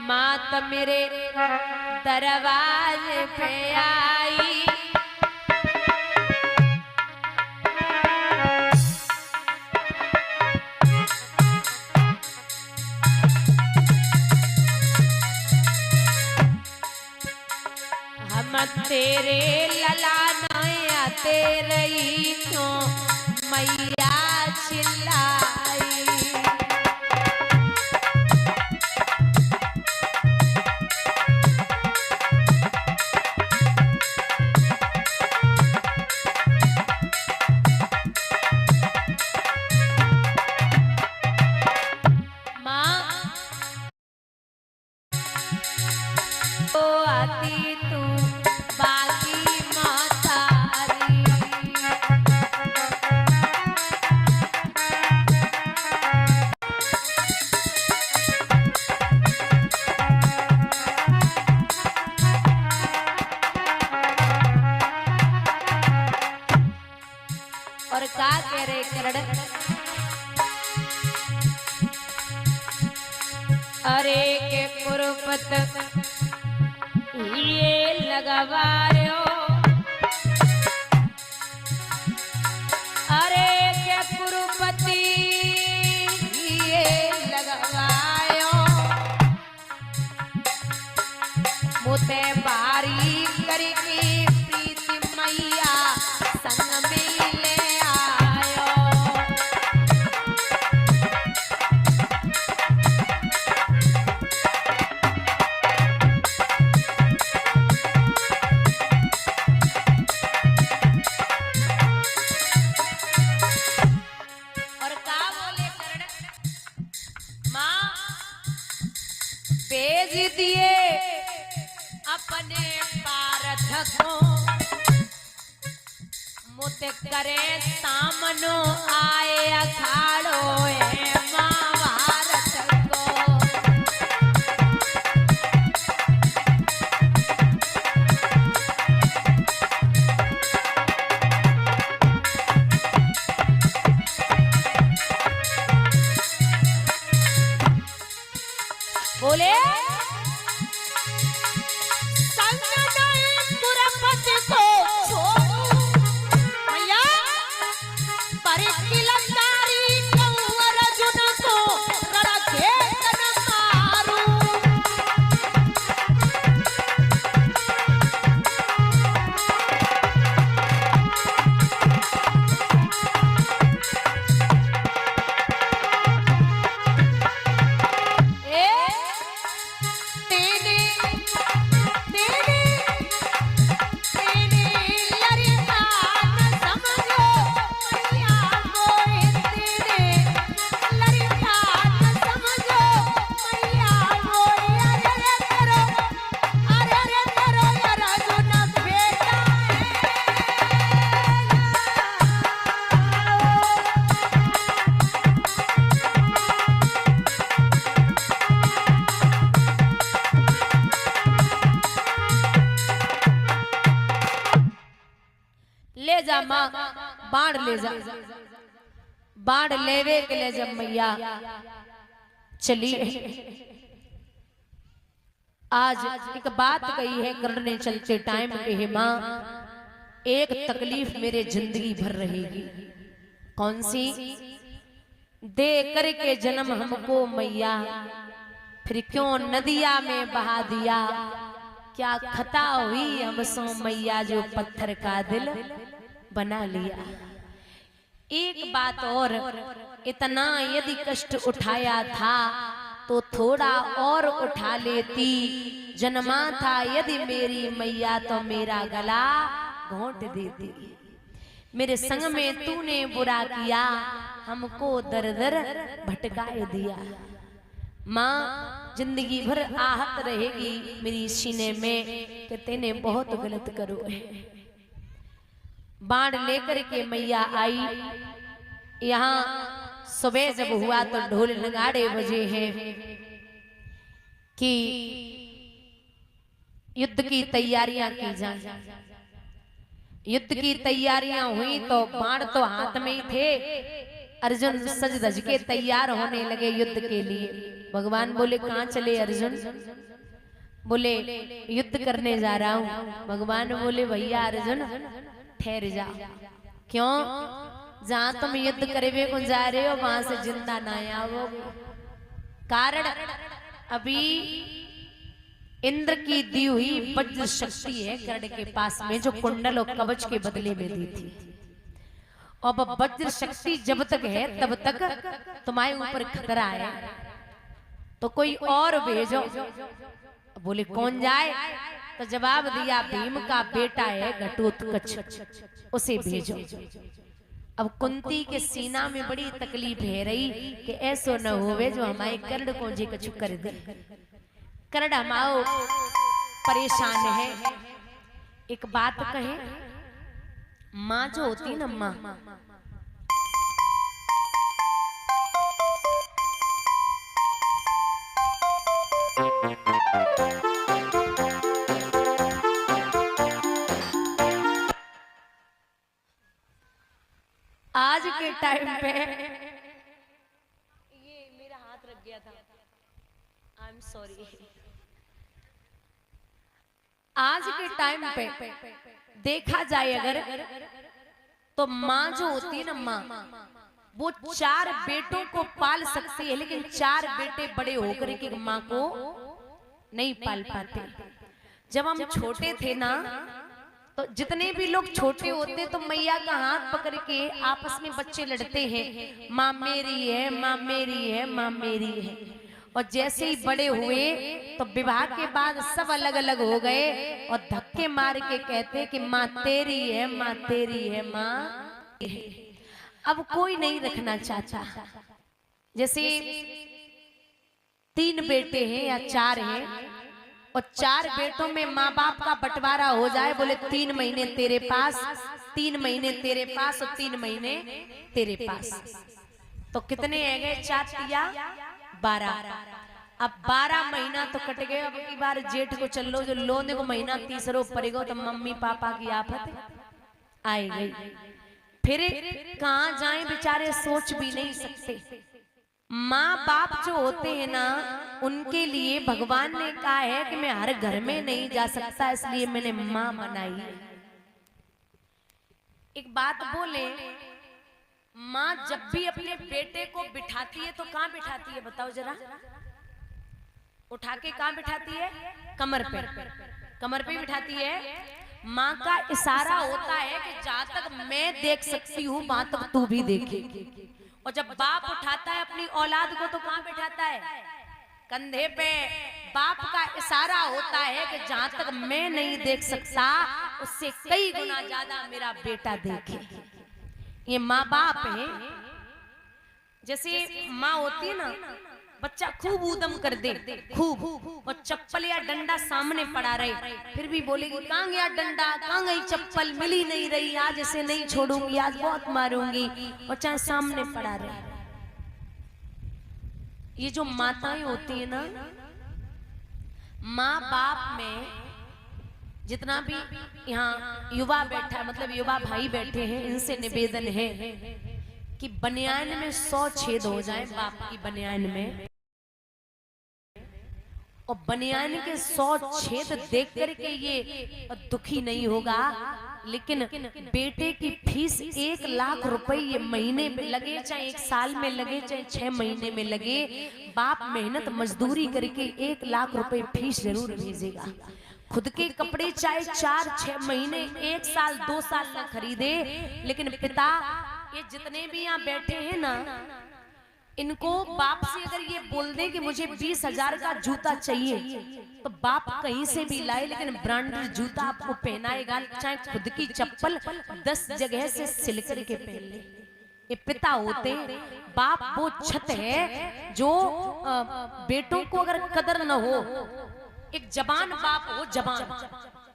मात मेरे दरवाजे पे आई। हम तेरे ललाना तेरे क्यों मैया चिल्लाई। और का कह रहे करण, अरे के कुरुपत ये लगवा रहे हो, अरे के कुरुपति ये लगवायो, मुते बारी करके प्रीति मैया संग में भेज दिए अपने पारथ को, मुत करे सामनो आए अखाड़ो है महाभारत को। बोले ले जा माँ बाढ़ ले जा, बाढ़ लेवे के ले जब मैया चली। आज एक बात कही है करने चलते टाइम पे है माँ, एक तकलीफ मेरे जिंदगी भर रहेगी। कौन सी? दे करके जन्म हमको मैया, फिर क्यों नदिया में बहा दिया। क्या खता हुई हमसो मैया जो पत्थर का दिल बना लिया। एक बात और, इतना यदि कष्ट उठाया था तो थोड़ा और उठा लेती। जन्मा था यदि मेरी मैया तो मेरा गला घोंट देती। मेरे संग में तूने बुरा किया, हमको दर दर भटकाए दिया। माँ जिंदगी भर आहत रहेगी मेरी सीने में कि तेने बहुत गलत करो है। बाण लेकर के मैया आई। यहाँ सुबह जब हुआ तो ढोल नगाड़े बजे हैं कि युद्ध की तैयारियां की जाए। युद्ध की तैयारियां हुई तो बाण तो हाथ में ही थे, अर्जुन सज धज के तैयार होने लगे युद्ध के लिए। भगवान बोले कहाँ चले अर्जुन? बोले युद्ध करने जा रहा हूँ। भगवान बोले भैया अर्जुन ठहर जा। क्यों? जहां तुम युद्ध करने को जा रहे हो वहां से जिंदा ना आओगे। कारण अभी इंद्र की दी हुई वज्र शक्ति है कर्ण के पास में, जो कुंडल और कवच के बदले में दी थी। अब वज्र शक्ति जब तक है तब तक तुम्हारे ऊपर खतरा है, तो कोई और भेजो। बोले कौन जाए? तो जवाब दिया भीम का बेटा है घटोत्कच, उसे भेजो। अब कुंती के सीना में बड़ी तकलीफ है रही कि ऐसो न होवे जो हमारे कर्ण को जी कछु कर दे। कर्ण हमाओ परेशान है। एक बात कहे, माँ जो होती ना माँ, आज के टाइम पे ये मेरा हाथ रख गया था, आई एम सॉरी। आज के टाइम पे देखा जाए अगर, तो माँ जो होती है ना माँ, वो 4 बेटों को पाल सकती है, लेकिन 4 बेटे बड़े होकर के माँ को नहीं पाल पाते। जब हम छोटे थे ना, तो जितने भी लोग छोटे होते तो मैया का हाथ पकड़ के आपस में बच्चे लड़ते हैं, माँ मेरी है, माँ मेरी है, माँ मेरी है। और जैसे ही बड़े हुए तो विवाह के बाद सब अलग अलग हो गए और धक्के मार के कहते कि माँ तेरी है, माँ तेरी है, माँ। अब कोई नहीं रखना चाहता। जैसे 3 बेटे हैं या 4 हैं, और 4 बेटों में माँ बाप का बंटवारा हो जाए, बोले 3 महीने तेरे पास, 3 महीने तेरे पास और 3 महीने तेरे पास, तो कितने है गए? 4 या 12। अब 12 महीना तो कट गए। अब की बार जेठ को चल लो, जो लोने को महीना तीसरो पड़ेगा तो मम्मी पापा की आफत आई गई। फिर कहाँ जाएं बेचारे, सोच भी नहीं सकते। माँ बाप जो होते हैं ना, उनके लिए भगवान ने कहा है कि मैं हर घर में नहीं जा सकता, इसलिए मैंने माँ बनाई। एक बात बोले, माँ जब भी अपने बेटे को बिठाती है तो कहाँ बिठाती है बताओ जरा? उठा के कहाँ बिठाती है? कमर पे, कमर पे बिठाती है। माँ का इशारा होता है कि जहां तक मैं देख सकती हूँ वहां तक तू भी देखे। और जब बाप उठाता है अपनी औलाद को तो कहाँ बिठाता है? कंधे पे। बाप का इशारा होता है कि जहां तक मैं नहीं देख सकता उससे कई गुना ज्यादा मेरा बेटा देखे। ये माँ बाप है। जैसे माँ होती है ना, बच्चा खूब ऊधम कर दे, खूब, और चप्पल या डंडा सामने पड़ा रहे, फिर भी बोलेगी कहाँ गया डंडा, कहाँ गई चप्पल, मिली नहीं रही, आज इसे नहीं छोड़ूंगी, आज बहुत मारूंगी, और चाहे सामने पड़ा रहे। ये जो माताएं होती है ना, माँ बाप में जितना भी यहाँ युवा बैठा, मतलब युवा भाई बैठे हैं, इनसे निवेदन है कि बनियान में 100 छेद हो जाए, बाप की बनियान में, और बनियान के 100 छेद देख करके ये दुखी नहीं होगा, लेकिन बेटे की फीस 1 लाख रुपए ये महीने में लगे, चाहे 1 साल में लगे, चाहे 6 महीने में लगे, बाप मेहनत मजदूरी करके 1 लाख रुपए फीस जरूर भेजेगा। खुद के कपड़े चाहे 4-6 महीने, 1 साल 2 साल ना खरीदे, लेकिन पिता, ये जितने भी यहाँ बैठे हैं ना, इनको बाप से अगर ये बोल दे कि मुझे 20,000 का जूता चाहिए, तो बाप कहीं से भी लाए, लेकिन ब्रांडेड जूता आपको पहनाएगा, चाहे खुद की चप्पल 10 जगह से सिल करके पहन ले। ये पिता होते, बाप वो छत है जो बेटों को अगर कदर न हो, एक जबान बाप हो, जबान,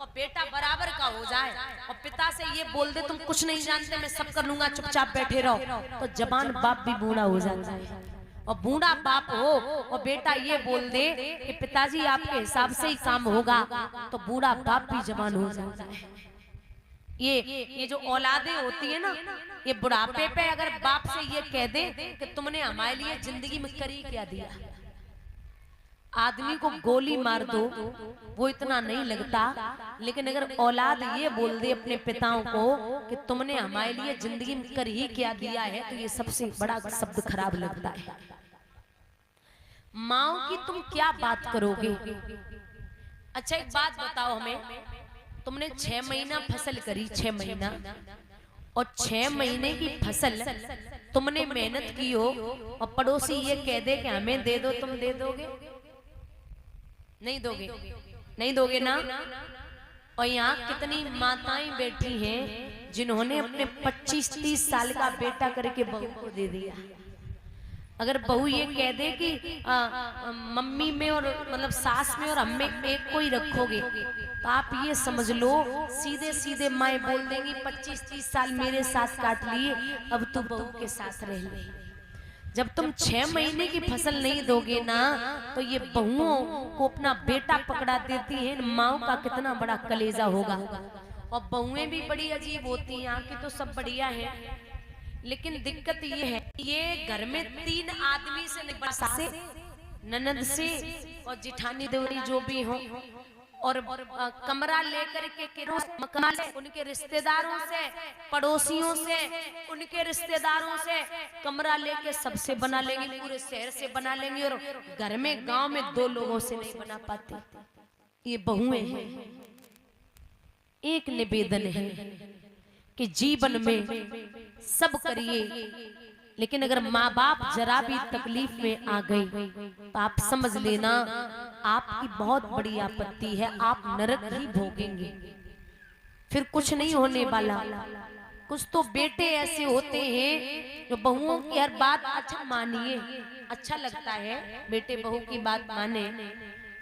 और बेटा बराबर का हो जाए, और पिता से ये बोल दे तुम कुछ नहीं जानते, मैं सब कर लूंगा, चुपचाप बैठे रहो, तो जबान बाप भी बूढ़ा हो जाता है। और बूढ़ा बाप हो और बेटा ये बोल दे कि पिताजी आपके हिसाब से ही काम होगा, तो बूढ़ा बाप भी जवान हो जाता है। ये जो औलादें होती है ना, ये बुढ़ापे पे अगर बाप से ये कह दे कि तुमने हमारे लिए जिंदगी में करी क्या दिया। आदमी को गोली मार दो वो इतना नहीं लगता, लेकिन अगर औलाद ये बोल दे अपने पिताओं को कि तुमने हमारे लिए जिंदगी में कर ही क्या दिया है, तो ये सबसे बड़ा शब्द खराब लगता है। माओ की तुम क्या बात करोगे। अच्छा एक बात बताओ हमें, तुमने 6 महीना फसल करी, 6 महीना, और 6 महीने की फसल तुमने मेहनत की हो, और पड़ोसी ये कह दे कि हमें दे दो, तुम दे दोगे? नहीं दोगे, नहीं दोगे ना। और यहाँ कितनी माताएं बैठी हैं जिन्होंने अपने 25-30 साल का बेटा करके बहू को दे दिया। अगर बहू ये कह दे कि मम्मी में और मतलब सास में और हम में एक को ही रखोगे, तो आप ये समझ लो सीधे सीधे माएं बोल देंगी 25-30 साल मेरे साथ काट लिए, अब तू बहू के साथ रह ले। जब तुम 6 महीने की फसल नहीं दोगे ना, तो ये बहुओं को अपना बेटा पकड़ा देती है। माओ का कितना बड़ा कलेजा होगा। और बहुएं भी बड़ी अजीब होती हैं, यहाँ की तो सब बढ़िया है, लेकिन दिक्कत ये है ये घर में 3 आदमी से नहीं, से ननद से और जिठानी देवरी जो भी हो, और कमरा लेकर के मकान से, उनके रिश्तेदारों से, पड़ोसियों से, उनके रिश्तेदारों से कमरा लेके सबसे बना लेंगे, पूरे शहर से बना लेंगे, और घर में गांव में 2 लोगों से नहीं बना पाती। ये बहुएं हैं। एक निवेदन है कि जीवन में सब करिए, लेकिन अगर माँ बाप जरा भी तकलीफ में आ गई तो आप समझ लेना आपकी बहुत बड़ी आपत्ति है, आप नरक ही भोगेंगे, फिर कुछ नहीं होने वाला। कुछ तो बेटे ऐसे होते हैं जो बहुओं की हर बात अच्छा मानिए, अच्छा लगता है बेटे बहू की बात माने,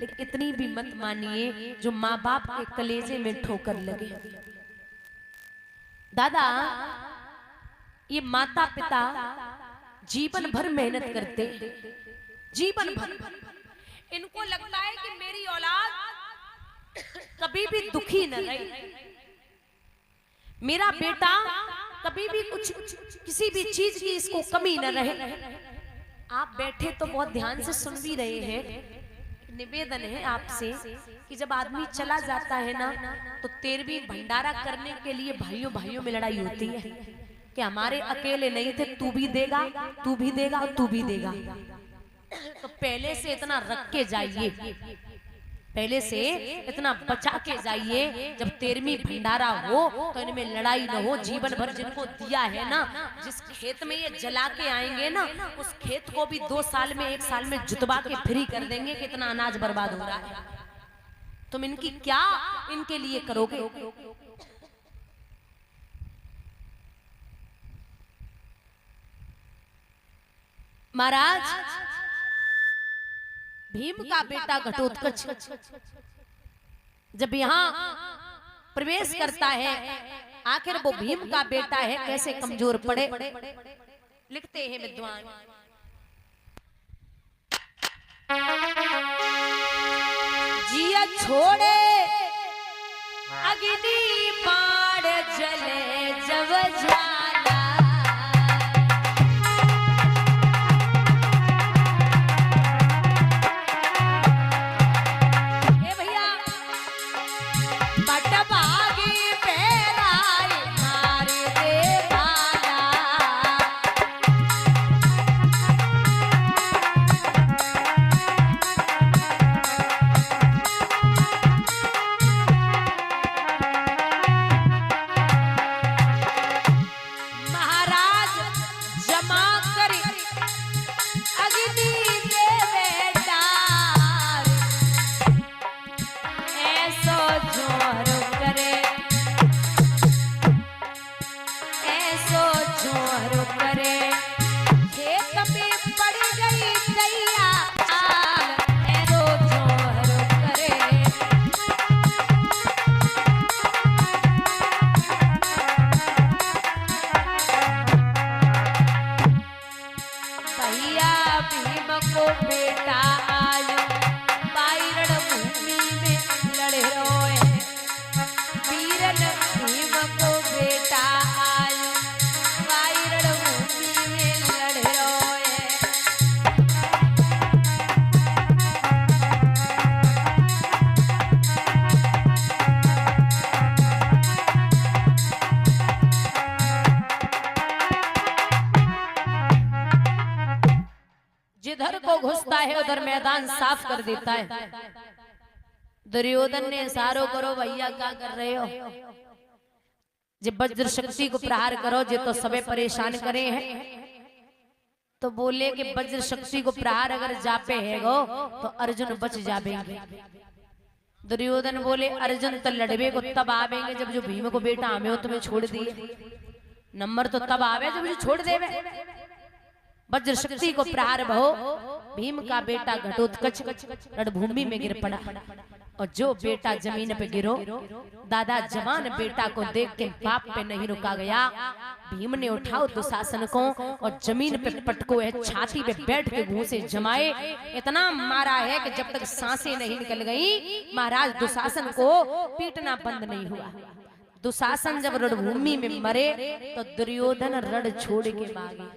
लेकिन इतनी भी मत मानिए जो माँ बाप के कलेजे में ठोकर लगे। दादा, ये माता पिता जीवन भर मेहनत करते, जीवन भर इनको लगता है कि मेरी औलाद कभी भी दुखी न रहे, मेरा बेटा कभी भी कुछ किसी भी चीज की इसको कमी न रहे। आप बैठे तो बहुत ध्यान से सुन भी रहे हैं। निवेदन है आपसे कि जब आदमी चला जाता है ना, तो 13वीं भंडारा करने के लिए भाइयों भाइयों में लड़ाई होती है कि हमारे अकेले नहीं थे, तू भी देगा, तू भी देगा और तू भी देगा। तो पहले से इतना रख के जाइए, पहले से इतना बचा के जाइए, जब 13वीं भंडारा हो तो इनमें लड़ाई न हो। जीवन भर जिनको दिया है ना, जिस खेत में ये जला के आएंगे ना, उस खेत को भी 2 साल में 1 साल में जुतवा के फ्री कर देंगे कि इतना अनाज बर्बाद हो रहा है। तुम इनकी क्या इनके लिए करोगे? महाराज, भीम का बेटा घटोत्कच जब यहाँ प्रवेश करता है, आखिर वो भीम का बेटा है, कैसे कमजोर पड़े। लिखते हैं विद्वान, जिया छोड़े अग्नि बाण जले जब जाला, है उधर मैदान साफ कर देता है। दुर्योधन ने इशारों करो भैया क्या कर रहे हो, जब वज्र शक्ति को प्रहार करो जे तो सबे परेशान करे हैं। तो बोले कि वज्र शक्ति को प्रहार अगर जापे है गो तो अर्जुन बच जाबेंगे। दुर्योधन बोले अर्जुन तो लड़बे को तब आवेंगे जब जो भीम को बेटा हमें हो तुम्हें छोड़ दिए, नंबर तो तब आवे जब जो छोड़ देवे। वज्र शक्ति को प्रहार भो भीम का बेटा घटोत्कच रणभूमि में गिर पड़ा, और जो बेटा जमीन पे गिरो, दादा जवान बेटा को देख के बाप पे नहीं रुका गया। भीम ने उठाओ दुशासन को और जमीन पे पटको है, छाती पे बैठ के घूंसे जमाए, इतना मारा है कि जब तक सांसें नहीं निकल गई महाराज दुशासन को पीटना बंद नहीं हुआ। दुशासन जब रणभूमि में मरे तो दुर्योधन रण छोड़ के भागे।